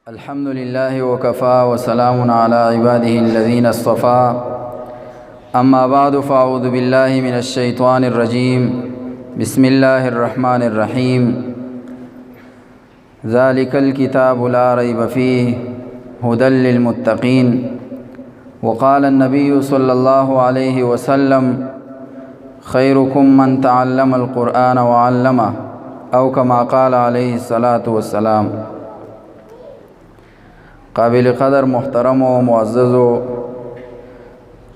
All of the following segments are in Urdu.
الحمد لله وكفى وسلام على عباده الذين اصطفى أما بعد فأعوذ بالله من الشيطان الرجيم بسم الله الرحمن الرحيم ذلك الكتاب لا ريب فيه هدى للمتقين وقال النبي صلى الله عليه وسلم خيركم من تعلم القرآن وعلمه أو كما قال عليه الصلاة والسلام۔ قابل قدر محترم و معزز و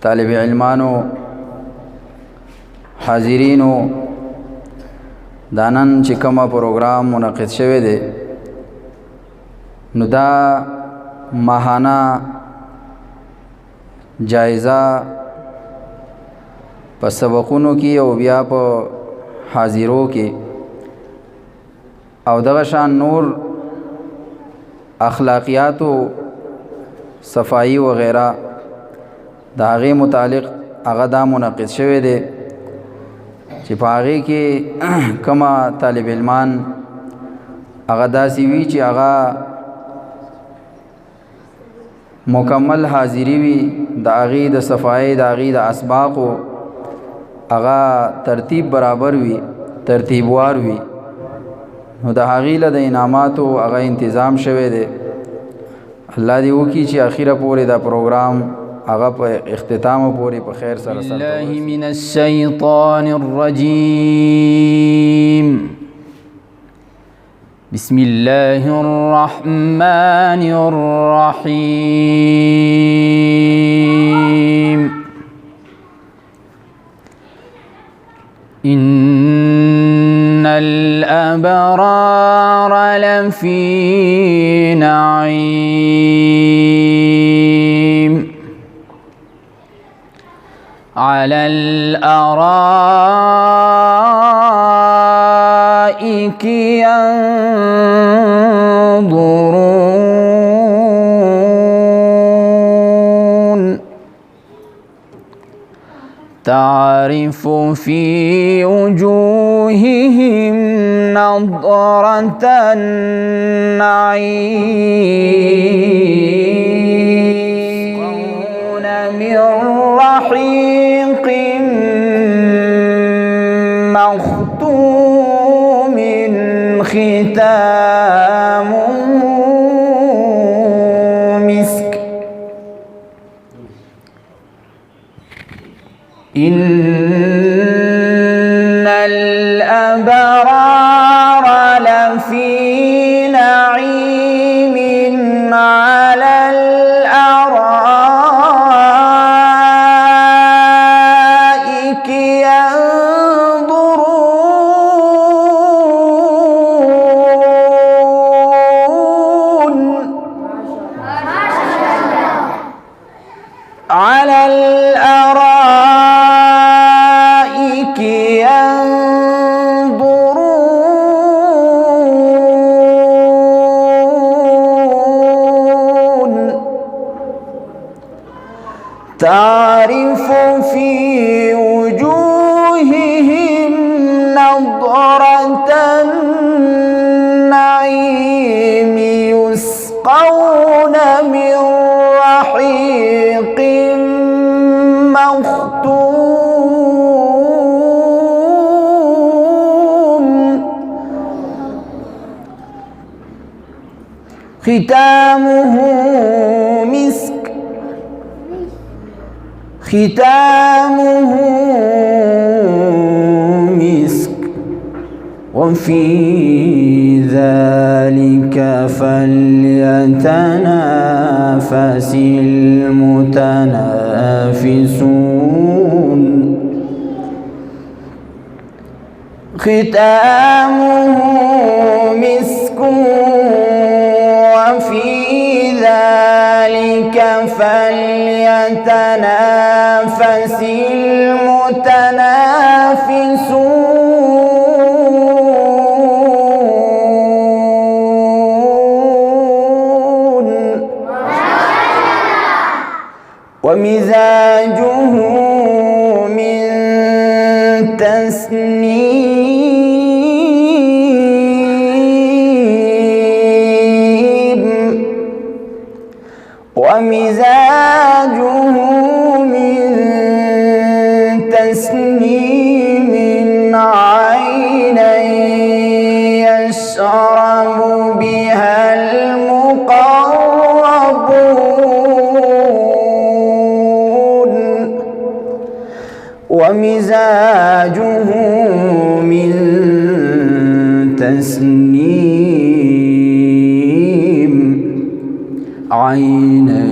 طالب علمان و حاضرین و دانن چې کومه پروګرام منعقد شوی دی نو دا ماهانه جایزه په سبقونو کې او بیا په حاضرو کې او دغه شان نور اخلاقیات و صفائی وغیرہ دا هغې متعلق هغه دا منعقد شوی دی چې په هغې کې کومه طالب علمان هغه داسې وي چې هغه مکمل حاضری وي د هغې د صفائی د هغې د اسباقو هغه ترتیب برابر وي ترتیبوار وي نو د هغې له د انعاماتو هغه انتظام شوی دی۔ الله دې وکړي چې اخیره پورې دا پروګرام هغه په اختتام پورې په خیر سره سره بالله من الشیطان الرجیم بسم الله الرحمن الرحیم إن الأبرار لفي نعيم على الأرائك ينظرون تعرف في وجوههم نضرة النعيم يسقون من رحيق مختوم ختامه مسك إن الأبرار لفي نعيم على الأرائك ينظرون على الأرائك ينظرون تعرف في وجوههم نضرة النعيم يسقون من رحيق مختوم ختامه مسك ختامه مسك وفي ذلك فليتنافس المتنافسون ختامه مسك وفي ذلك فليتنافس المتنافسون ومزاجه من تسنيم ومزاجه من تسنيم عينا يشرب بها المقربون ومزاجه من تسنيم عينا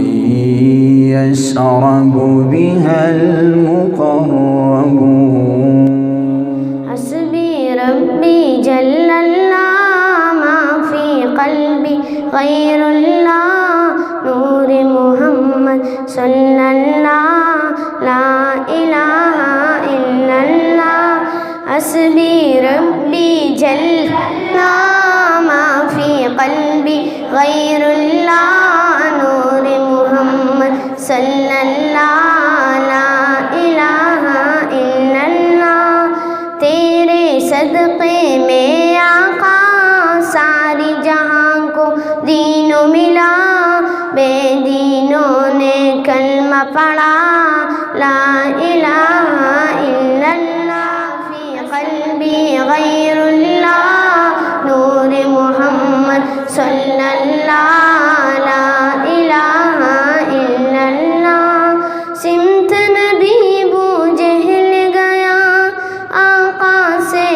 يشرب بها المقربون حسبي ربي جل الله ما في قلبي غير الله نور محمد صلى الله لا إله إلا الله حسبي ربي جل الله ما في قلبي غير الله نور محمد صلى الله لا إله إلا الله تیرے صدقے میں آقا ساری جہاں کو دین ملا بے دینوں نے کلمہ پڑھا لا الہ الا اللہ فی قلبی غیر اللہ نور محمد صلی اللہ لا الہ الا اللہ سمت نبی بو جہل گیا آقا سے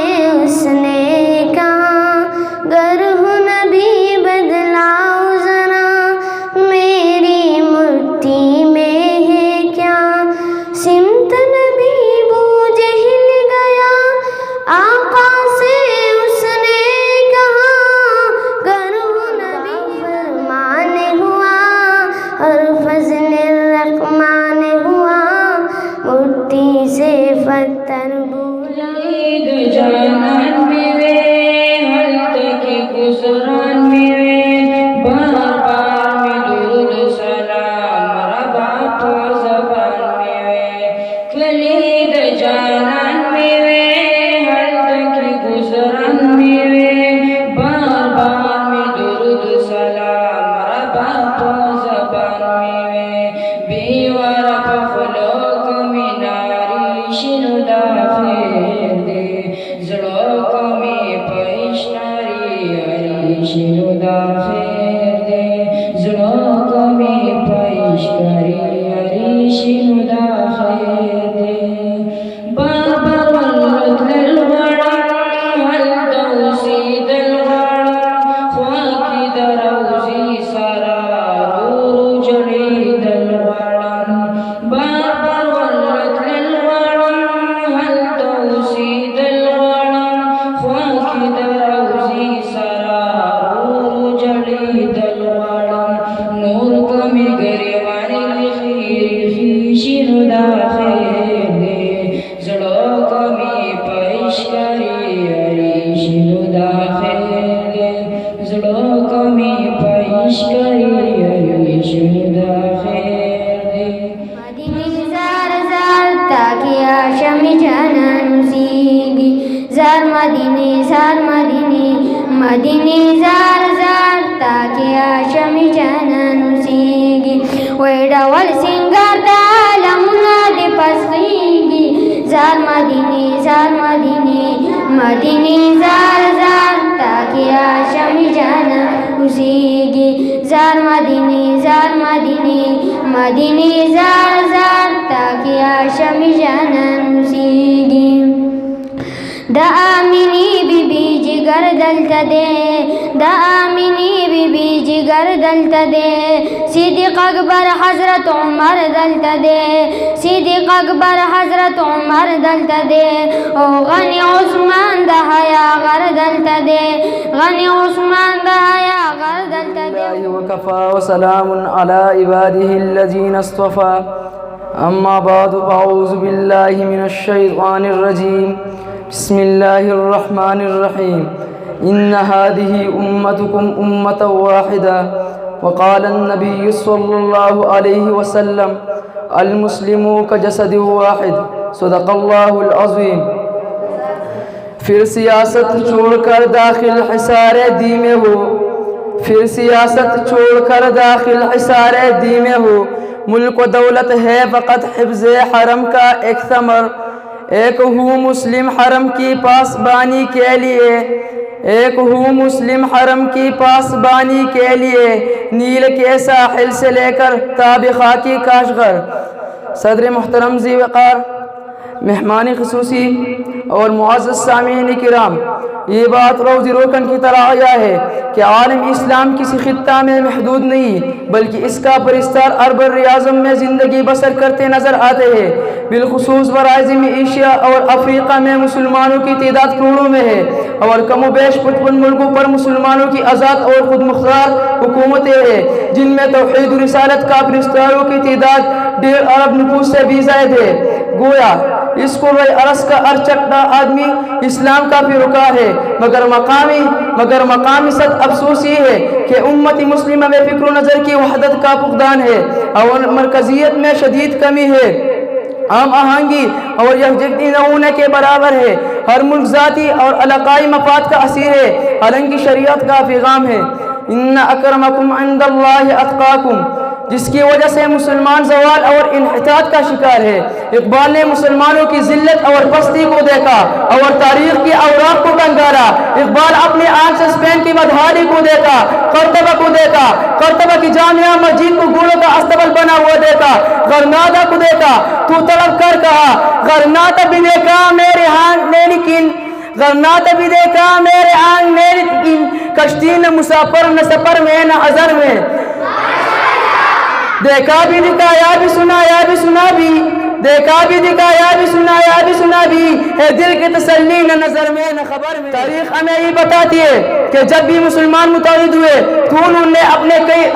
اس نے کہا گر ہوں نبی بدلاؤ ذرا میری مٹھی میں ہے کیا سمت نبی بو جہل گیا آقا سے اس نے کہا گر ہوں نبی فرمان ہوا اور فضل الرحمان ہوا مٹھی سے پتھر بولا جانان میرے حل تک گزران میرے بار بار میں درود سلام ربا پا زبان میرے کلید جانان میرے حل تک گزران میرے بار بار میں درود سلام ربا پا زبان میرے بیوار پخلوک مناری شنو دا خیر دے زڑوں کو میں پریشناری ہری شنو دا خیر دے زڑوں کو میں پریشناری ہری شنو دا خیر دے بابا ولد للوڑا حل دوسی دلوڑا خواکی دروزی سارا رو جڑی دلوڑا بابا ولد للوڑا حل دوسی دلوڑا خواکی دروزی سارا رو جڑی دلوڑا نور کمی گریوانی لخیر خیشی دا خیر دے زڑوں کمی پیشکاری ہری شنو دا خیر دے زڑوں کمی پیشکاری ہری شنو دا خیر دے مدینی زار زار تاکہ آشم جانان سیگی زار مدینی مدینی زار زار تاکہ آشم جانان سیگی ویڈا وال سنگار دالمنا دے پسخیگی زار مدینی مدینی زار زار تاکہ آشم جانان سیگی زار مدینی مدینی زار زار تاکہ آشم جانان سیگی دا آمینی بی بی جگر دلتا دے دا آمینی بی بی جگر دلتا دے صدیق اکبر حضرت عمر دلتا دے صدیق اکبر حضرت عمر دلتا دے او غنی عثمان دا حیا غر دلتا دے غنی عثمان دا حیا غر دلتا دے وكفى وسلام على عباده الذين اصطفى أما بعد فأعوذ بالله من الشيطان الرجيم بسم الله الرحمن الرحيم إن هذه أمتكم أمة واحدة وقال النبي صلى الله عليه وسلم المسلم كجسد واحد صدق الله العظيم پھر سیاست چھوڑ کر داخل حصار دی میں ہو پھر سیاست چھوڑ کر داخل حصار دی میں ہو، ملک و دولت ہے فقط حفظ حرم کا ایک ثمر، ایک ہوں مسلم حرم کی پاسبانی کے لیے، ایک ہوں مسلم حرم کی پاسبانی کے لیے، نیل کے ساحل سے لے کر تاب خاکی کاشغر۔ صدر محترم ذی وقار، مہمان خصوصی اور معزز سامعین کرام، یہ بات روزی روکن کی طرح آیا ہے کہ عالم اسلام کسی خطہ میں محدود نہیں بلکہ اس کا پرستار عرب اعظم میں زندگی بسر کرتے نظر آتے ہیں۔ بالخصوص براعظم ایشیا اور افریقہ میں مسلمانوں کی تعداد کروڑوں میں ہے، اور کم و بیش پرتپن ملکوں پر مسلمانوں کی آزاد اور خود مختار حکومتیں ہیں جن میں توحید و رسالت کا پرستاروں کی تعداد 1.5 ارب نفوس سے بھی زائد ہے۔ گویا اس کو عرص کا ارچکتا آدمی اسلام کا پیروکار ہے، مگر مقامی صد افسوس یہ ہے کہ امت مسلمہ میں فکر و نظر کی وحدت کا فقدان ہے اور مرکزیت میں شدید کمی ہے، ہم آہنگی اور یکجہتی نہ ہونے کے برابر ہے، ہر ملک ذاتی اور علاقائی مفاد کا اسیر ہے، حالانکہ شریعت کا پیغام ہے ان اکرمکم عند اللہ اتقاکم، جس کی وجہ سے مسلمان زوال اور انحطاط کا شکار ہے۔ اقبال نے مسلمانوں کی ذلت اور پستی کو دیکھا اور تاریخ کی اوراق کو کنگارا۔ اقبال اپنے آنکھ سے اسپین کی بدحالی کو دیکھا، قرطبہ کی جامعہ مسجد کو گھوڑوں کا استبل بنا ہوا دیکھا، غرناطہ کو دیکھا تو تڑپ کر کہا غرناطہ بھی دیکھا میرے آنکھ نے لیکن، غرناطہ بھی دیکھا میرے آنکھ نے لیکن، کشتی نہ مسافر نہ سفر میں نہ ازر میں، دیکھا بھی دکھایا بھی سنایا بھی سنا بھی، دیکھا بھی دکھایا بھی سنایا بھی سنا بھی، ہے دل کی تسلی نہ نظر میں نہ خبر میں۔ تاریخ ہمیں یہ بتاتی ہے کہ جب بھی مسلمان متحد ہوئے تو انہوں نے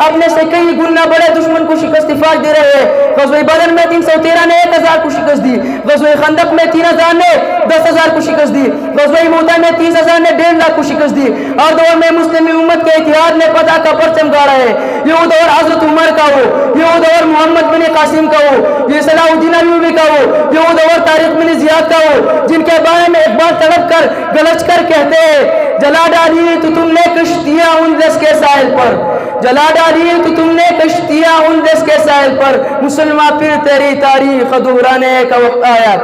اپنے سے کئی گنا بڑے دشمن کو شکست فاق دے رہے ہیں۔ غزوہ بدر میں 313 نے 1000 کو شکست دی، غزوہ خندق میں 3000 نے 10000 کو شکست دی، غزوہ موتا میں 30000 نے 1.5 لاکھ کو شکست دی، اور دور میں مسلم امت کے اتحاد نے فتح کا پرچم گاڑا ہے۔ یہ دور حضرت عمر کا ہو، یہ دور محمد بن قاسم کا ہو، یہ صلاح الدین ایوبی کا ہو، یہ دور طارق بن زیاد کا ہو، جن کے بارے میں ایک بار تڑپ کر گلچ کر کہتے ہیں جلا ڈالی تو تم نے کشتیاں ان دس کے ساحل پر، جلا ڈالی تو تم نے کشتیاں ان دس کے ساحل پر، مسلمان پھر تیری تاریخ دہرانے کا وقت آیا۔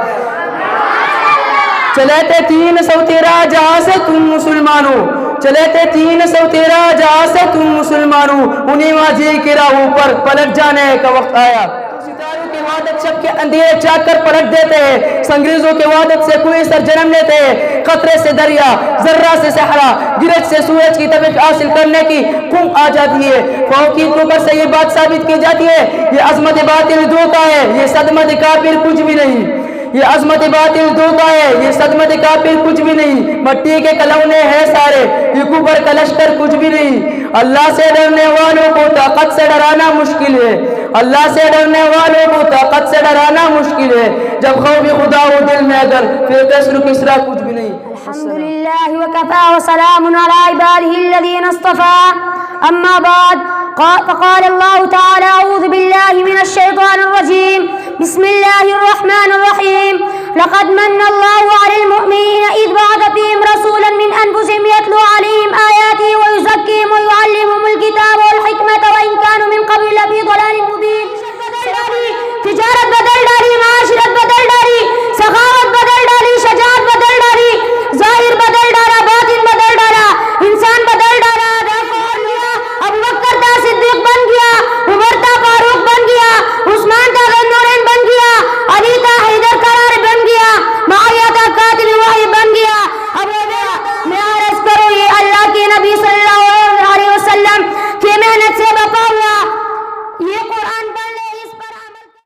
چلے تھے 313 جہاں سے تم مسلمانوں، چلے تھے 313 جہاں سے تم مسلمانوں، انہیں ماضی کی راہوں پر پلٹ جانے کا وقت آیا۔ ستاروں کی وحدت شب کے اندھیرے چاک کر پلٹ دیتے ہیں، سنگریزوں کی وحدت سے کوئی سر جنم لیتے ہیں، قطرے سے دریا، ذرہ سے صحرا، گرج سے سورج کی طبیعت حاصل کرنے کی قم آ جاتی ہے۔ فوقیت کو پر سے یہ بات ثابت کی جاتی ہے، یہ عظمت باطل دھوکہ ہے، یہ صدمت کافر کچھ بھی نہیں، یہ عظمت باطل دھوکہ ہے، یہ صدمت کافر کچھ بھی نہیں، مٹی کے کلونے ہیں سارے، یہ کفر کا لشکر کچھ بھی نہیں۔ اللہ سے ڈرنے والوں کو طاقت سے ڈرانا مشکل ہے، اللہ سے ڈرنے والوں کو طاقت سے ڈرانا مشکل ہے، جب خوف خدا ہو دل میں اگر پھر کسر کسرا کچھ بھی نہیں۔ الحمدللہ وکفا وسلام علی عباده الذین اصطفى، اما بعد فقال اللہ تعالی اعوذ باللہ من الشیطان الرجیم، بسم اللہ الرحمن الرحیم، لقد من اللہ علی المؤمنین اذ بعث فیہم رسولا من انفسہم یتلو علیہم